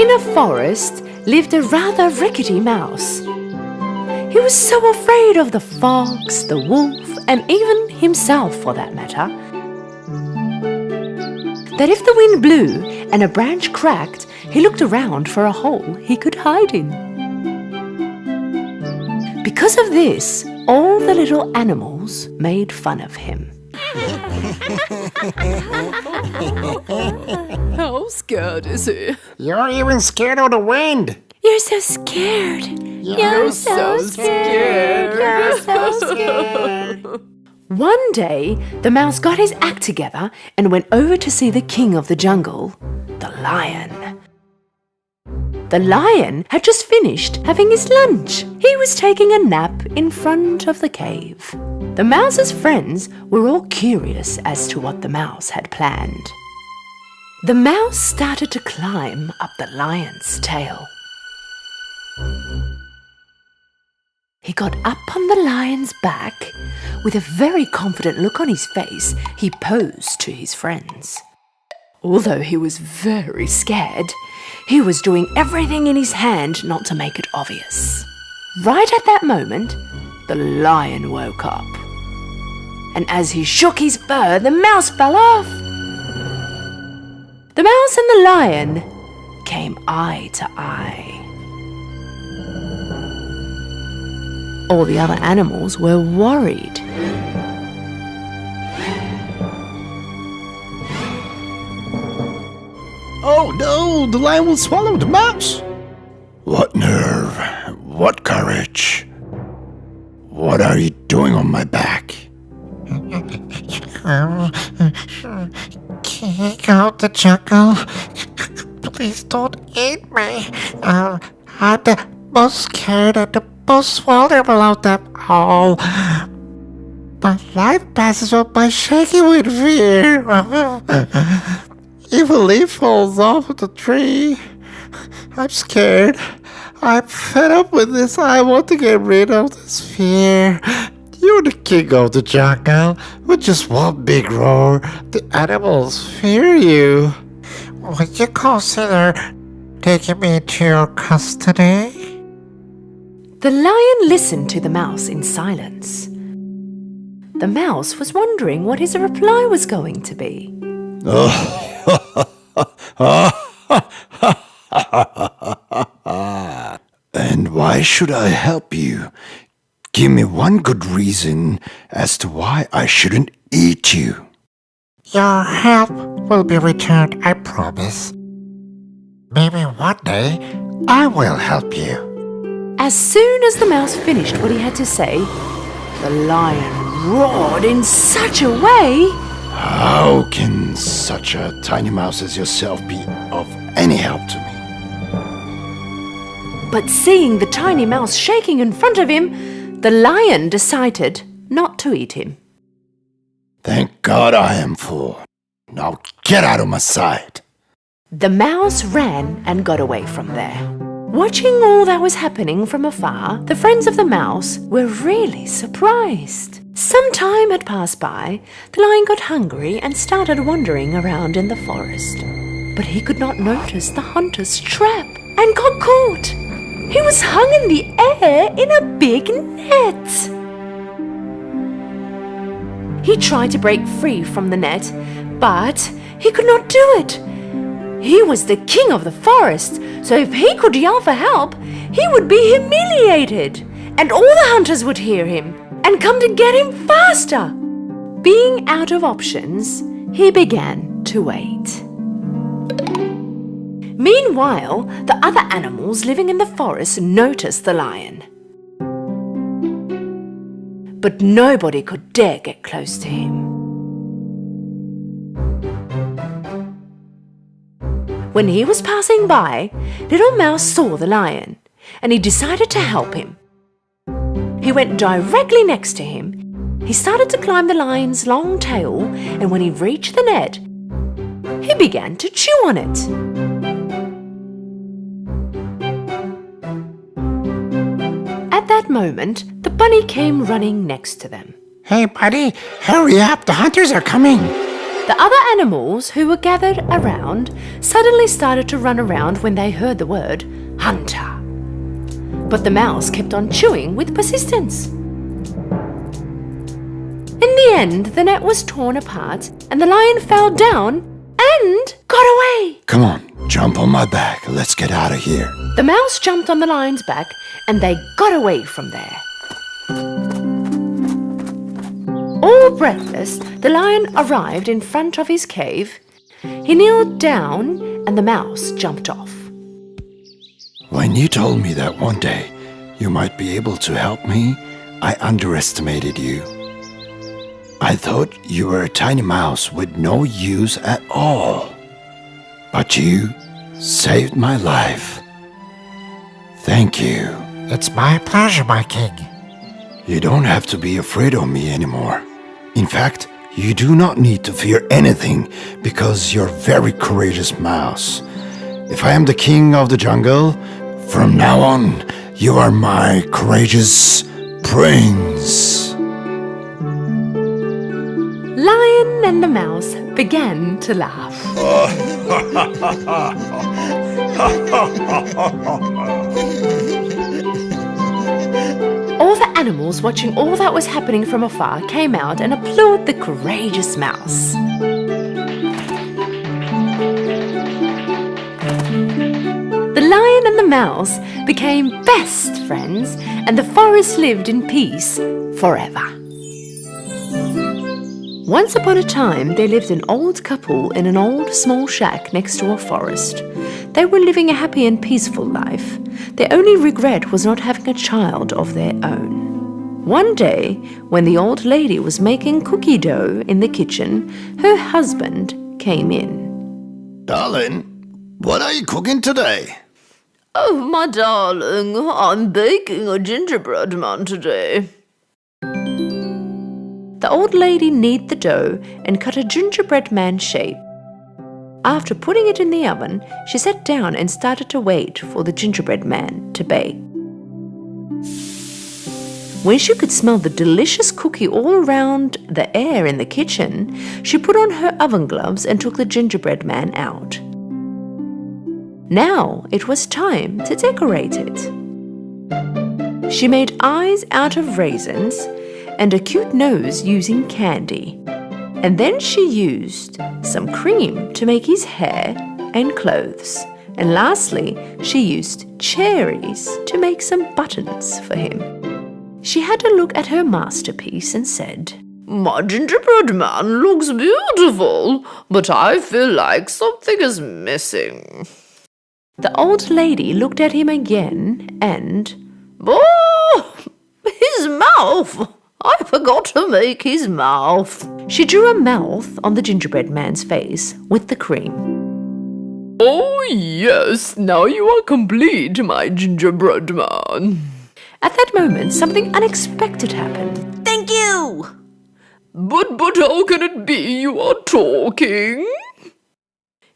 In a forest lived a rather rickety mouse. He was so afraid of the fox, the wolf, and even himself for that matter, that if the wind blew and a branch cracked, he looked around for a hole he could hide in. Because of this, all the little animals made fun of him. How scared is he? You're even scared of the wind. You're so scared. You're so scared. You're so scared. One day, the mouse got his act together and went over to see the king of the jungle, the lion. The lion had just finished having his lunch. He was taking a nap in front of the cave. The mouse's friends were all curious as to what the mouse had planned. The mouse started to climb up the lion's tail. He got up on the lion's back. With a very confident look on his face, he posed to his friends. Although he was very scared, he was doing everything in his hand not to make it obvious. Right at that moment, the lion woke up. And as he shook his fur, the mouse fell off. The mouse and the lion came eye to eye. All the other animals were worried. Oh no, the lion will swallow the mouse. What nerve, what courage. What are you doing on my back? King of the jungle, please don't eat me. I'm the most scared and the most vulnerable of them all. My life passes on by shaking with fear. If a leaf falls off the tree, I'm scared. I'm fed up with this. I want to get rid of this fear. You're the king of the jungle. With just one big roar, the animals fear you. Would you consider taking me into your custody? The lion listened to the mouse in silence. The mouse was wondering what his reply was going to be. And why should I help you? Give me one good reason as to why I shouldn't eat you. Your help will be returned, I promise. Maybe one day I will help you. As soon as the mouse finished what he had to say, the lion roared in such a way. How can such a tiny mouse as yourself be of any help to me? But seeing the tiny mouse shaking in front of him, the lion decided not to eat him. Thank God I am full. Now get out of my sight. The mouse ran and got away from there. Watching all that was happening from afar, the friends of the mouse were really surprised. Some time had passed by, the lion got hungry and started wandering around in the forest. But he could not notice the hunter's trap and got caught. He was hung in the air in a big net. He tried to break free from the net, but he could not do it. He was the king of the forest, so if he could yell for help, he would be humiliated, and all the hunters would hear him and come to get him faster. Being out of options, he began to wait. Meanwhile, the other animals living in the forest noticed the lion. But nobody could dare get close to him. When he was passing by, Little Mouse saw the lion, and he decided to help him. He went directly next to him. He started to climb the lion's long tail, and when he reached the net, he began to chew on it. At that moment, the bunny came running next to them. Hey, buddy, hurry up. The hunters are coming. The other animals who were gathered around suddenly started to run around when they heard the word hunter. But the mouse kept on chewing with persistence. In the end, the net was torn apart and the lion fell down and got away. Come on, jump on my back. Let's get out of here. The mouse jumped on the lion's back and they got away from there. All breathless, the lion arrived in front of his cave. He kneeled down and the mouse jumped off. When you told me that one day you might be able to help me, I underestimated you. I thought you were a tiny mouse with no use at all. But you saved my life. Thank you. It's my pleasure, my king. You don't have to be afraid of me anymore. In fact, you do not need to fear anything because you're a very courageous mouse. If I am the king of the jungle, from now on, you are my courageous prince. Lion and the mouse began to laugh. All the animals watching all that was happening from afar came out and applauded the courageous mouse. The lion and the mouse became best friends and the forest lived in peace forever. Once upon a time, there lived an old couple in an old small shack next to a forest. They were living a happy and peaceful life. Their only regret was not having a child of their own. One day, when the old lady was making cookie dough in the kitchen, her husband came in. Darling, what are you cooking today? Oh, my darling, I'm baking a gingerbread man today. The old lady kneaded the dough and cut a gingerbread man shape. After putting it in the oven, she sat down and started to wait for the gingerbread man to bake. When she could smell the delicious cookie all around the air in the kitchen, she put on her oven gloves and took the gingerbread man out. Now it was time to decorate it. She made eyes out of raisins and a cute nose using candy. And then she used some cream to make his hair and clothes. And lastly, she used cherries to make some buttons for him. She had a look at her masterpiece and said, My gingerbread man looks beautiful, but I feel like something is missing. The old lady looked at him again and, Oh, his mouth! I forgot to make his mouth. She drew a mouth on the gingerbread man's face with the cream. Oh, yes, now you are complete, my gingerbread man. At that moment, something unexpected happened. Thank you! But how can it be you are talking?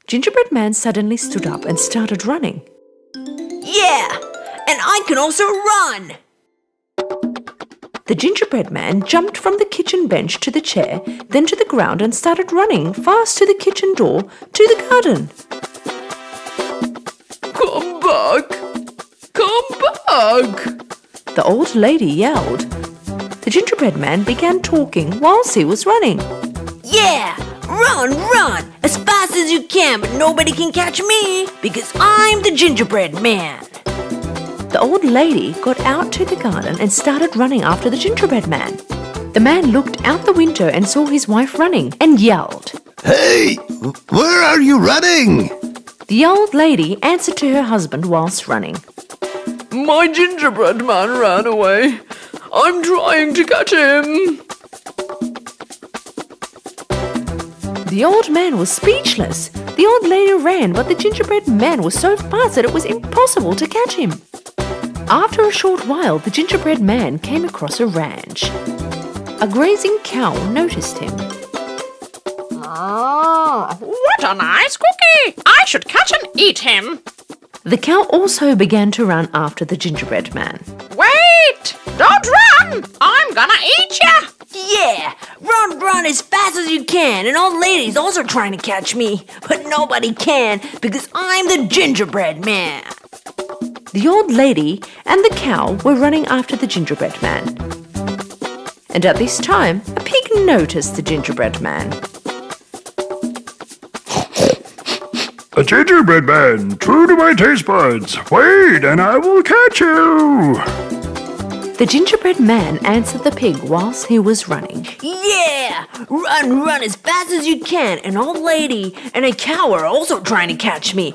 Gingerbread man suddenly stood up and started running. Yeah, and I can also run! The gingerbread man jumped from the kitchen bench to the chair, then to the ground and started running fast to the kitchen door to the garden. Come back! Come back! The old lady yelled. The gingerbread man began talking whilst he was running. Yeah! Run! As fast as you can, but nobody can catch me because I'm the gingerbread man. The old lady got out to the garden and started running after the gingerbread man. The man looked out the window and saw his wife running and yelled. Hey, where are you running? The old lady answered to her husband whilst running. My gingerbread man ran away. I'm trying to catch him. The old man was speechless. The old lady ran, but the gingerbread man was so fast that it was impossible to catch him. After a short while, the gingerbread man came across a ranch. A grazing cow noticed him. Oh, what a nice cookie! I should catch and eat him. The cow also began to run after the gingerbread man. Wait! Don't run! I'm gonna eat ya! Yeah! Run! run as fast as you can, and old ladies also trying to catch me. But nobody can, because I'm the gingerbread man. The old lady and the cow were running after the gingerbread man. And at this time, a pig noticed the gingerbread man. A gingerbread man, true to my taste buds. Wait, and I will catch you. The gingerbread man answered the pig whilst he was running. Yeah! Run as fast as you can, an old lady and a cow are also trying to catch me.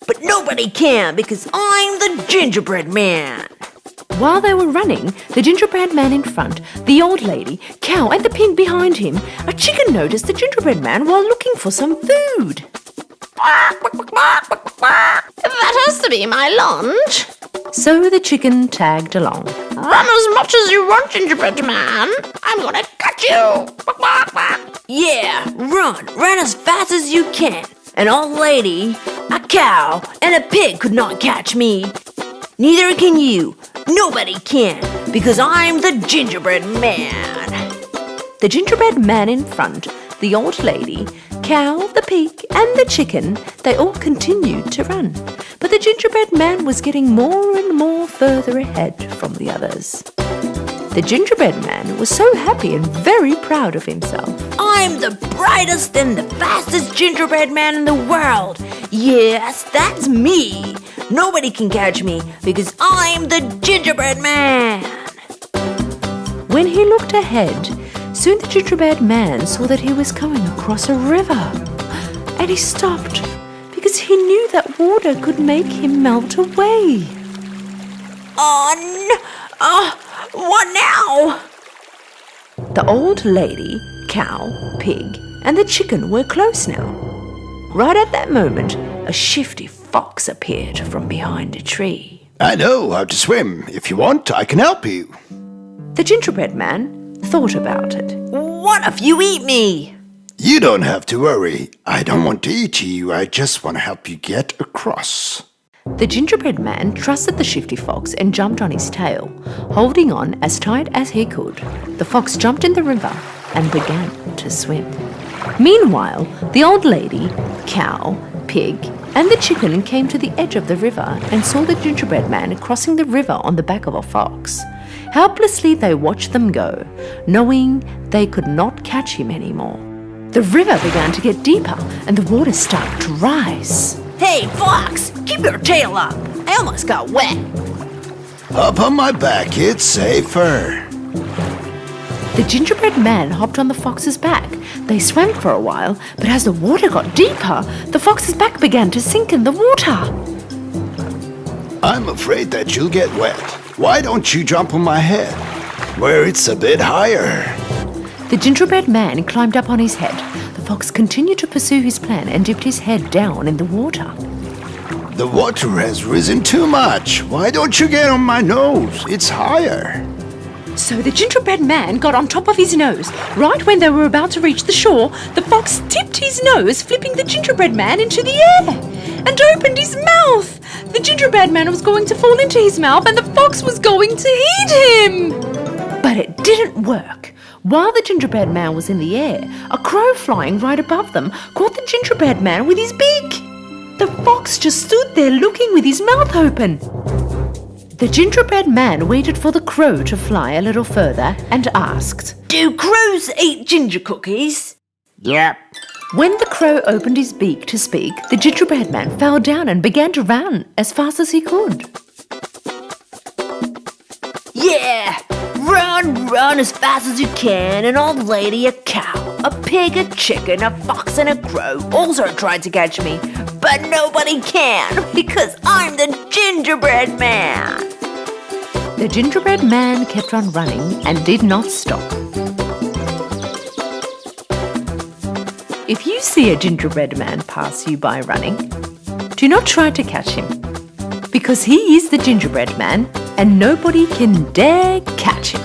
But nobody can, because I'm the gingerbread man. While they were running, the gingerbread man in front, the old lady, cow and the pig behind him, a chicken noticed the gingerbread man while looking for some food. That has to be my lunch. So the chicken tagged along. Run as much as you want, gingerbread man. I'm gonna catch you. Yeah, run as fast as you can. An old lady, a cow, and a pig could not catch me. Neither can you. Nobody can, because I'm the gingerbread man. The gingerbread man in front, the old lady, cow, the pig, and the chicken, they all continued to run. But the gingerbread man was getting more and more further ahead from the others. The gingerbread man was so happy and very proud of himself. I'm the brightest and the fastest gingerbread man in the world. Yes, that's me. Nobody can catch me because I'm the gingerbread man. When he looked ahead, soon the gingerbread man saw that he was coming across a river. And he stopped because he knew that water could make him melt away. What now? The old lady, cow, pig, and the chicken were close now. Right at that moment, a shifty fox appeared from behind a tree. I know how to swim. If you want, I can help you. The gingerbread man thought about it. What if you eat me? You don't have to worry. I don't want to eat you. I just want to help you get across. The gingerbread man trusted the shifty fox and jumped on his tail, holding on as tight as he could. The fox jumped in the river and began to swim. Meanwhile, the old lady, cow, pig, and the chicken came to the edge of the river and saw the gingerbread man crossing the river on the back of a fox. Helplessly they watched them go, knowing they could not catch him anymore. The river began to get deeper and the water started to rise. Hey, fox, keep your tail up. I almost got wet. Up on my back, it's safer. The gingerbread man hopped on the fox's back. They swam for a while, but as the water got deeper, the fox's back began to sink in the water. I'm afraid that you'll get wet. Why don't you jump on my head, where it's a bit higher? The gingerbread man climbed up on his head. The fox continued to pursue his plan and dipped his head down in the water. The water has risen too much. Why don't you get on my nose? It's higher. So the gingerbread man got on top of his nose. Right when they were about to reach the shore, the fox tipped his nose, flipping the gingerbread man into the air, and opened his mouth. The gingerbread man was going to fall into his mouth and the fox was going to eat him. But it didn't work. While the gingerbread man was in the air, a crow flying right above them caught the gingerbread man with his beak. The fox just stood there looking with his mouth open. The gingerbread man waited for the crow to fly a little further and asked, Do crows eat ginger cookies? Yep. When the crow opened his beak to speak, the gingerbread man fell down and began to run as fast as he could. Yeah! Run as fast as you can. An old lady, a cow, a pig, a chicken, a fox, and a crow also tried to catch me. But nobody can because I'm the gingerbread man. The gingerbread man kept on running and did not stop. If you see a gingerbread man pass you by running, do not try to catch him, because he is the gingerbread man and nobody can dare catch him.